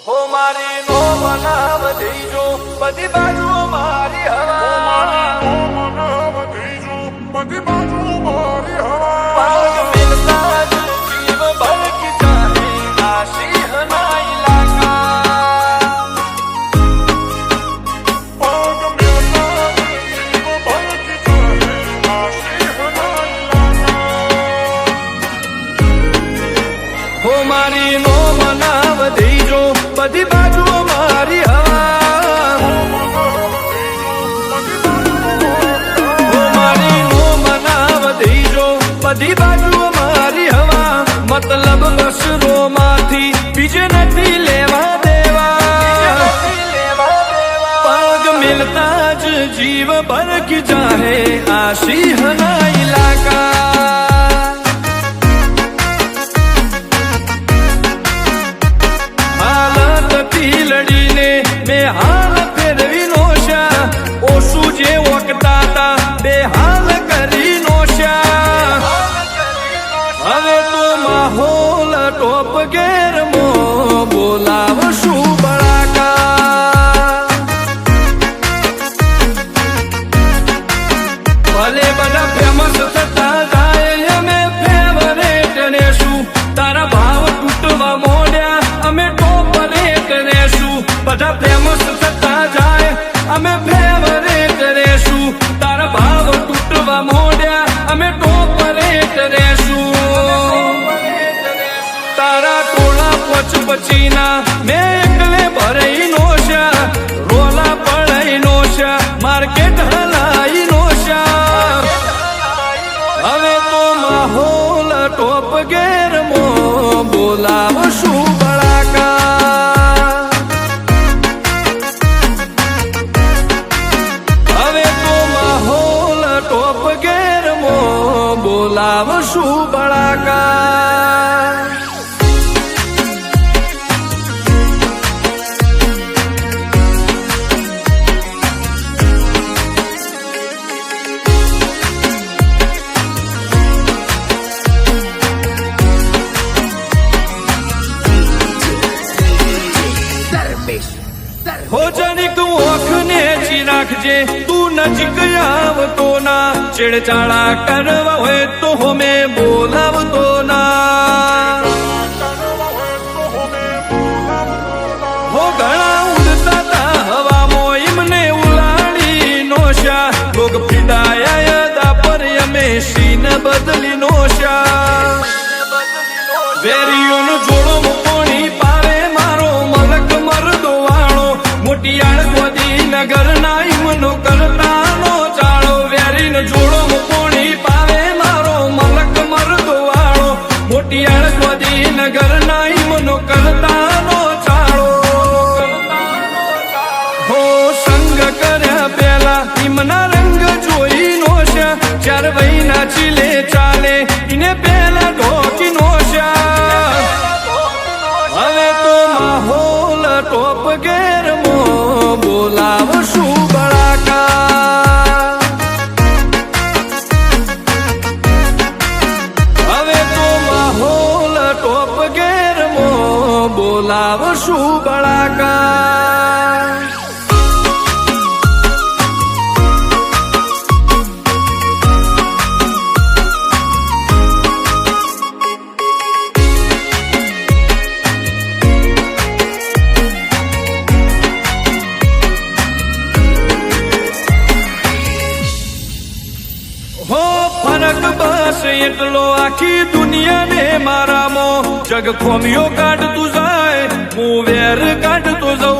હો મારી નો બનાવ દેજો બધી બાજુ મારી હવા બધી બાજુ મારી હવા પાગ મિલતા જ જીવ ભડકી જાને આ સિંહના ઇલાકા પગ મેળતા જીવ ભડકી જાય આ સિંહના ઇલાકા હો મારી નો બનાવ દેજો બધી બાજુ મારી હવા હો મારી નો બનાવ દેજો બધી બાજુ મારી હવા મતલબ બસરો માંથી બીજે નથી લેવા દેવા પગ મિલતા જ જીવ ભડકી જાહે આ સિંહના ઇલાકા લડીને બે હાલ ફેરવી નોશા ઓછું જે વખતા હતા બે હાલ કરી નોશા હવે તો માહોલ ટોપ ગેરમો બોલાવ શું બળાકા ભલે બધા ફેમસ થતા જાય અમે ફેવરેટ ને શું તારા ભાવ તૂટવા મોડ્યા અમે ટોપ બધા ફેમસ થતા જાય અમે ફેવરેટ રહેશું તારા ભાવ તૂટવા મોડ્યા અમે ટોપ રેટ રહેશું તારા ટોળા પચપચીના મેં એકલે ભરાઈ નોશા રોલા પડાઈ નોશા માર્કેટ હલાઈ નોશા હવે તો માહોલ ટોપ ગેરમો બોલાવ શું બળાકા બોલાવ શું બળાકા હો જરીક ઓખને ચી રાખજે તું નજીક આવતો ના છેડછાડા કરવા હોય તો હોમે બોલાવતો ના હો ઘણા ઉડતા તા હવામાં એમને ઉલાડી નોશા લોક ફિદાયા દા પર અમે સીન બદલી નોશા વેરીઓનો જોડો પોણી પાવે મારો મલક મરદો વાળો મોટિયાળ ગોદી નગર ના ઈમનો કરતા નો ચાળો વેરીનો જોડો પોણી પાવે મારો મલક મરદો વાળો મોટિયાળ ગોદી નગર ના ઈમનો કરતા નો ચાળો હો સંગ કર્યા પેલા ઈમના રંગ જોઈ નોશા ચાર વહીના ચીલે ચાલે ઈને પેલા ઢોકી નોશા હવે તો માહોલ ટોપ ગેરમો બોલાવ શું બળાકા હવે તો માહોલ ટોપ ગેરમો બોલાવ શું બળાકા ફરક બસ એટલો આખી દુનિયાને મારામો જગ ખોમિયો કાઢતું જાય હું વેર કાઢતો જઉં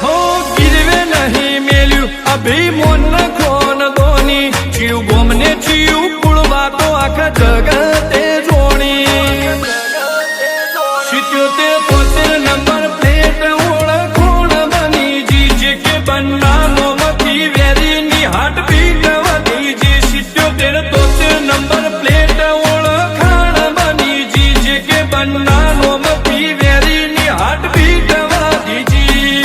હો ગીરવે નહીં મેલ્યું અભિમોન ખોન દોની જીવ ગોમને જીવ કુળવા તો આખા જગતે જોણી 77 નંબર પ્લેટ ઓળખોણ બની જી કે બન્નાનો હાટ બીટ વધી જી 77 નંબર પ્લેટ ઓળખાણ બની જી કે બન્નાનો મતી વેરીની હાટ બીટ વધી જી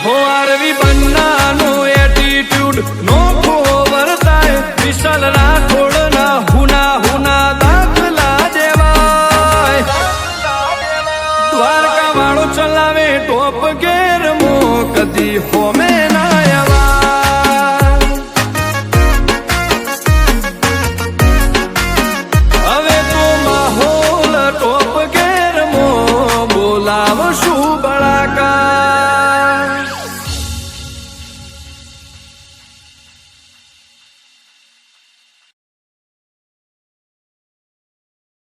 હો આરવી બન્નાનો એટીટ્યુડ નો ખોવરતાય વિશાલ રાઠોડ ઘેર મો કદી હોમે